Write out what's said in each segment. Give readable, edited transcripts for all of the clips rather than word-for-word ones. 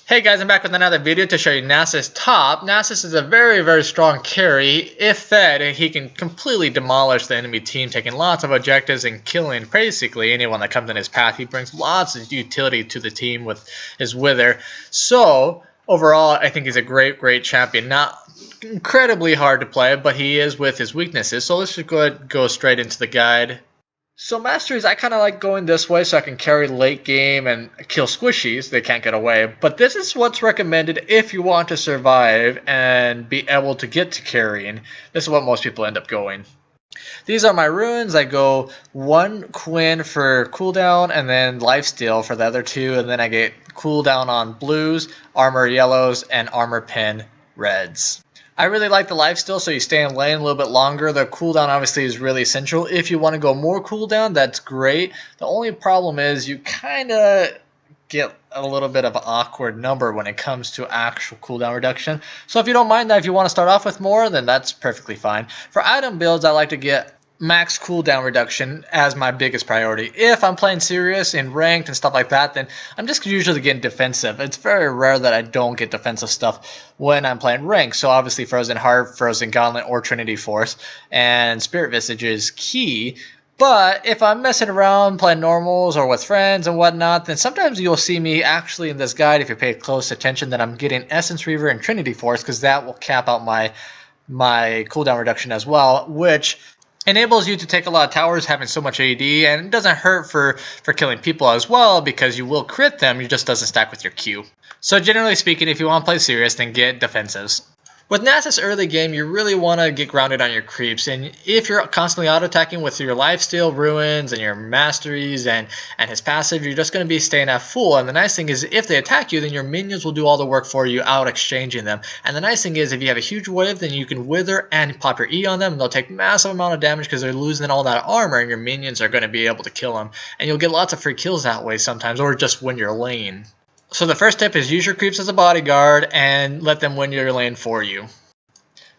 Hey guys, I'm back with another video to show you Nasus top. Nasus is a very strong carry. If fed, he can completely demolish the enemy team, taking lots of objectives and killing basically anyone that comes in his path. He brings lots of utility to the team with his Wither. So overall, I think he's a great champion. Not incredibly hard to play, but he is with his weaknesses. So let's just go straight into the guide. So Masteries, I kind of like going this way so I can carry late game and kill squishies. They can't get away. But this is what's recommended if you want to survive and be able to get to carrying. This is what most people end up going. These are my runes. I go 1 Quinn for cooldown and then lifesteal for the other 2. And then I get cooldown on blues, armor yellows, and armor pin reds. I really like the lifesteal, so you stay in lane a little bit longer. The cooldown obviously is really essential. If you want to go more cooldown, that's great. The only problem is you kind of get a little bit of an awkward number when it comes to actual cooldown reduction. So if you don't mind that, if you want to start off with more, then that's perfectly fine. For item builds, I like to get max cooldown reduction as my biggest priority. If I'm playing serious in ranked and stuff like that, then I'm just usually getting defensive. It's very rare that I don't get defensive stuff when I'm playing ranked. So obviously Frozen Heart, Frozen Gauntlet, or Trinity Force, and Spirit Visage is key. But if I'm messing around playing normals or with friends and whatnot, then sometimes you'll see me actually in this guide, if you pay close attention, that I'm getting Essence Reaver and Trinity Force, because that will cap out my cooldown reduction as well, which enables you to take a lot of towers having so much AD, and it doesn't hurt for killing people as well because you will crit them, it just doesn't stack with your Q. So generally speaking, if you want to play serious, then get defensives. With Nasus early game, you really want to get grounded on your creeps, and if you're constantly auto-attacking with your lifesteal, ruins, and your masteries, and his passive, you're just going to be staying at full. And the nice thing is, if they attack you, then your minions will do all the work for you, out-exchanging them. And the nice thing is, if you have a huge wave, then you can wither and pop your E on them, and they'll take massive amount of damage because they're losing all that armor, and your minions are going to be able to kill them. And you'll get lots of free kills that way sometimes, or just win your lane. So the first tip is use your creeps as a bodyguard and let them win your lane for you.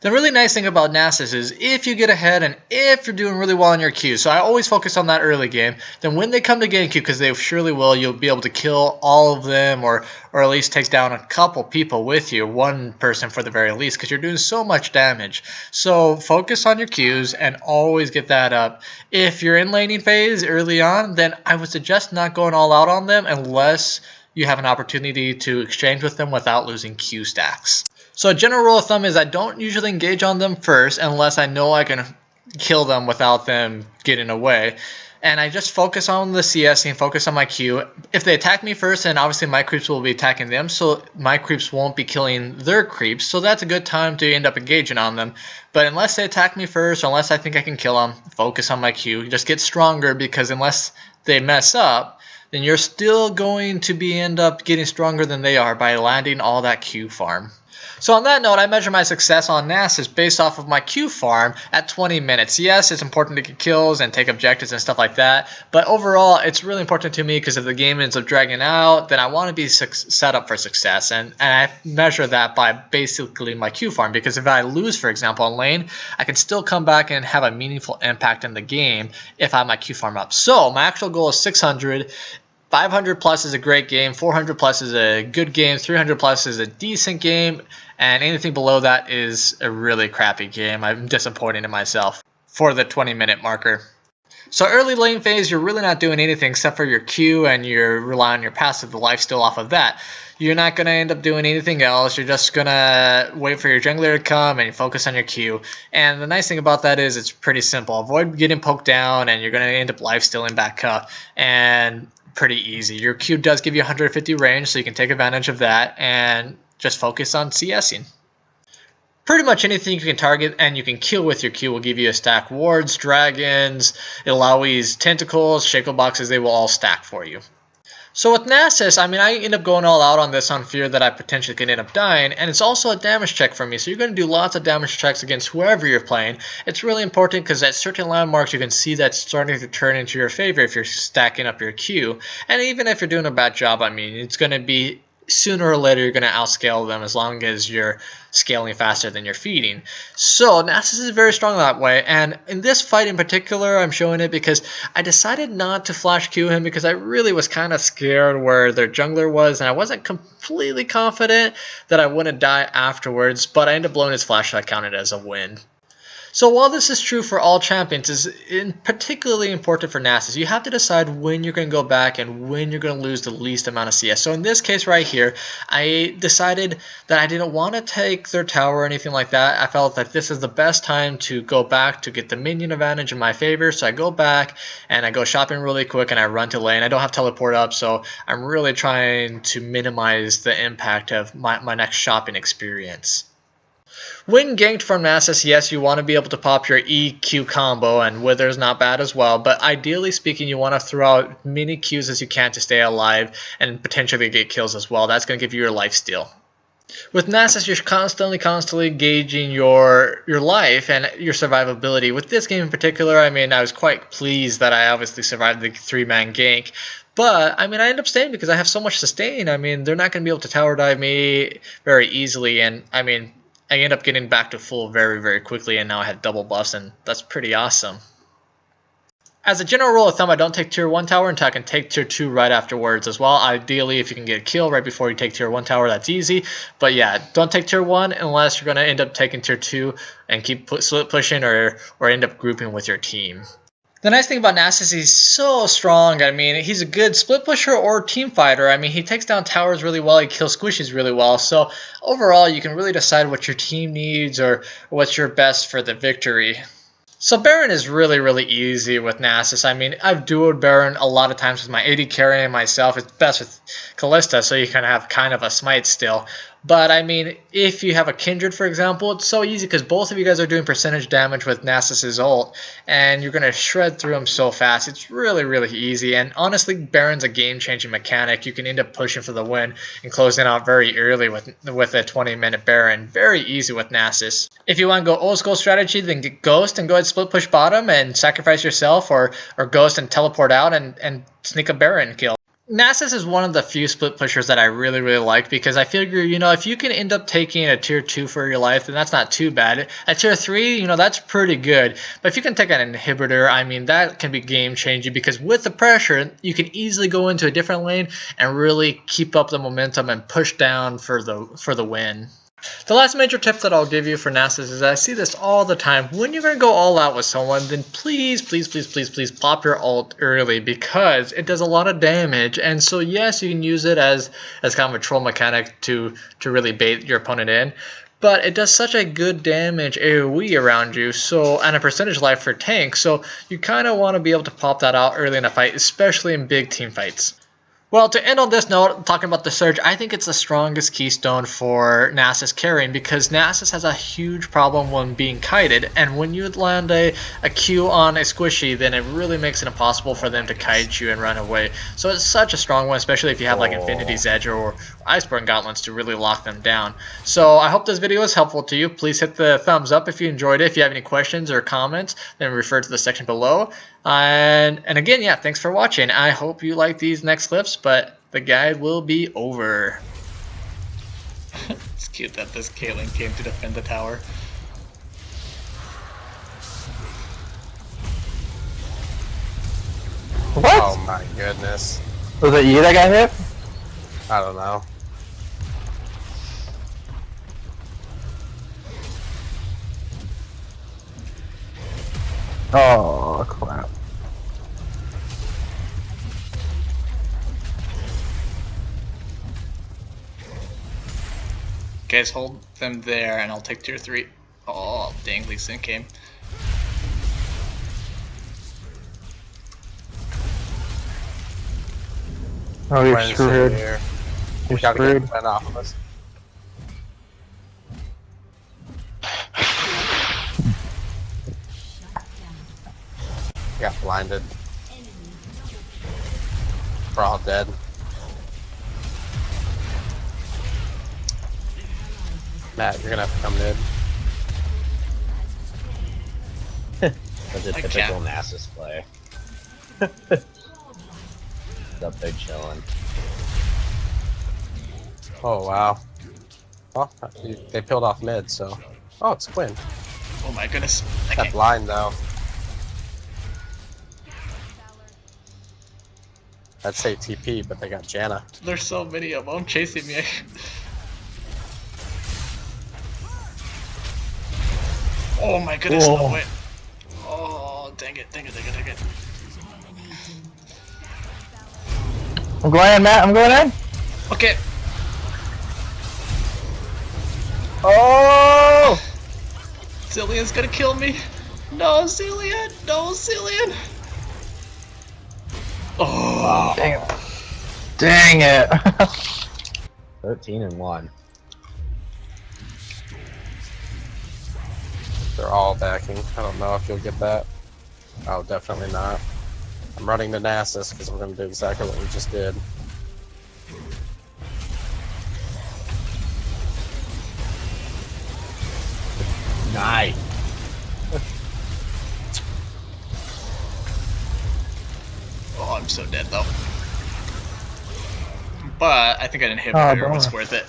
The really nice thing about Nasus is if you get ahead and if you're doing really well on your Q, so I always focus on that early game, then when they come to gank you, because they surely will, you'll be able to kill all of them or at least take down a couple people with you, one person for the very least, because you're doing so much damage. So focus on your Qs and always get that up. If you're in laning phase early on, then I would suggest not going all out on them unless you have an opportunity to exchange with them without losing Q stacks. So a general rule of thumb is I don't usually engage on them first unless I know I can kill them without them getting away. And I just focus on the CS and focus on my Q. If they attack me first, then obviously my creeps will be attacking them, so my creeps won't be killing their creeps. So that's a good time to end up engaging on them. But unless they attack me first, or unless I think I can kill them, focus on my Q. Just get stronger, because unless they mess up, then you're still going to end up getting stronger than they are by landing all that Q farm. So on that note, I measure my success on Nasus based off of my Q farm at 20 minutes. Yes, it's important to get kills and take objectives and stuff like that, but overall, it's really important to me because if the game ends up dragging out, then I want to be set up for success, and I measure that by basically my Q farm, because if I lose, for example, on lane, I can still come back and have a meaningful impact in the game if I have my Q farm up. So my actual goal is 600. 500 plus is a great game, 400 plus is a good game, 300 plus is a decent game, and anything below that is a really crappy game. I'm disappointed in myself for the 20-minute marker. So early lane phase, you're really not doing anything except for your Q, and you're relying on your passive, the lifesteal off of that. You're not going to end up doing anything else. You're just going to wait for your jungler to come and you focus on your Q. And the nice thing about that is it's pretty simple. Avoid getting poked down, and you're going to end up lifestealing back up. And pretty easy. Your Q does give you 150 range, so you can take advantage of that and just focus on CSing. Pretty much anything you can target and you can kill with your Q will give you a stack. Wards, dragons, Ilawi's tentacles, shackle boxes, they will all stack for you. So with Nasus, I end up going all out on this on fear that I potentially could end up dying, and it's also a damage check for me, so you're going to do lots of damage checks against whoever you're playing. It's really important because at certain landmarks you can see that starting to turn into your favor if you're stacking up your Q, and even if you're doing a bad job, it's going to be sooner or later you're going to outscale them as long as you're scaling faster than you're feeding. So Nasus is very strong that way, and in this fight in particular I'm showing it because I decided not to flash Q him because I really was kind of scared where their jungler was, and I wasn't completely confident that I wouldn't die afterwards, but I ended up blowing his flash, so I counted it as a win. So while this is true for all champions, it's particularly important for Nasus. You have to decide when you're going to go back and when you're going to lose the least amount of CS. So in this case right here, I decided that I didn't want to take their tower or anything like that. I felt that this is the best time to go back to get the minion advantage in my favor. So I go back and I go shopping really quick and I run to lane. I don't have teleport up, so I'm really trying to minimize the impact of my next shopping experience. When ganked from Nasus, yes, you want to be able to pop your EQ combo, and Wither's not bad as well, but ideally speaking, you want to throw out many Qs as you can to stay alive and potentially get kills as well. That's going to give you your lifesteal. With Nasus, you're constantly gauging your life and your survivability. With this game in particular, I mean, I was quite pleased that I obviously survived the 3-man gank. But, I mean, I end up staying because I have so much sustain. I mean, they're not going to be able to tower dive me very easily, and, I mean, I end up getting back to full very, very quickly, and now I had double buffs, and that's pretty awesome. As a general rule of thumb, I don't take tier 1 tower until I can take tier 2 right afterwards as well. Ideally, if you can get a kill right before you take tier 1 tower, that's easy. But yeah, don't take tier 1 unless you're going to end up taking tier 2 and keep split pushing or end up grouping with your team. The nice thing about Nasus is he's so strong. I mean, he's a good split pusher or team fighter. I mean, he takes down towers really well. He kills squishies really well. So overall, you can really decide what your team needs or what's your best for the victory. So Baron is really, really easy with Nasus. I mean, I've duoed Baron a lot of times with my AD carrying myself. It's best with Kalista, so you can have kind of a smite still. But, I mean, if you have a Kindred, for example, it's so easy because both of you guys are doing percentage damage with Nasus' ult, and you're going to shred through him so fast. It's really, really easy, and honestly, Baron's a game-changing mechanic. You can end up pushing for the win and closing out very early with a 20-minute Baron. Very easy with Nasus. If you want to go old-school strategy, then get Ghost and go ahead and split push bottom and sacrifice yourself, or Ghost and teleport out and sneak a Baron kill. Nasus is one of the few split pushers that I really, really like because I figure, you know, if you can end up taking a tier 2 for your life, then that's not too bad. At tier 3, you know, that's pretty good. But if you can take an inhibitor, I mean, that can be game changing because with the pressure, you can easily go into a different lane and really keep up the momentum and push down for the win. The last major tip that I'll give you for Nasus is I see this all the time. When you're going to go all out with someone, then please pop your ult early because it does a lot of damage. And so yes, you can use it as kind of a troll mechanic to really bait your opponent in. But it does such a good damage AoE around you, so and a percentage life for tank, so you kind of want to be able to pop that out early in a fight, especially in big team fights. Well, to end on this note, talking about the Surge, I think it's the strongest keystone for Nasus carrying because Nasus has a huge problem when being kited, and when you land a Q on a squishy, then it really makes it impossible for them to kite you and run away. So it's such a strong one, especially if you have like Infinity's Edge or Iceborne Gauntlets to really lock them down. So I hope this video was helpful to you. Please hit the thumbs up if you enjoyed it. If you have any questions or comments, then refer to the section below. And again, yeah, thanks for watching. I hope you like these next clips, but the guide will be over. It's cute that this Caitlyn came to defend the tower. What? Oh my goodness. Was it you that got hit? I don't know. Oh, crap. Guys, hold them there and I'll take tier 3. Oh, dang, Lee Sin came. Oh, you're Wednesday screwed. here. You're Gotta screwed. get Ben off of us. Got blinded. We're all dead. Matt, you're gonna have to come mid. That's a typical Nasus play. Up there chilling. Oh wow. Well, they peeled off mid, so. Oh, it's Quinn. Oh my goodness. I Got can't. blind though. I'd say TP, but they got Janna. There's so many of them chasing me. Oh my goodness, Whoa. no way. Oh, dang it, dang it, dang it, dang it. I'm going in, Matt. I'm going in. Okay. Oh! Zillion's gonna kill me. No, Zillion! No, Zillion! Oh. Dang it. Dang it. 13-1. They're all backing. I don't know if you'll get that. Oh, definitely not. I'm running to Nasus because we're going to do exactly what we just did. Nice. Oh, I'm so dead though. But I think I didn't hit Oh, fire. It was bummer. worth it.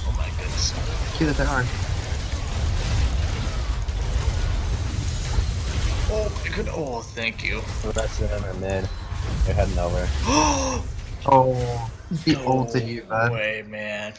Oh my goodness. See the tower. Oh my goodness. Oh, thank you. The rest of them are mid. They're heading over. Oh, he ulted you, bud. No way, man.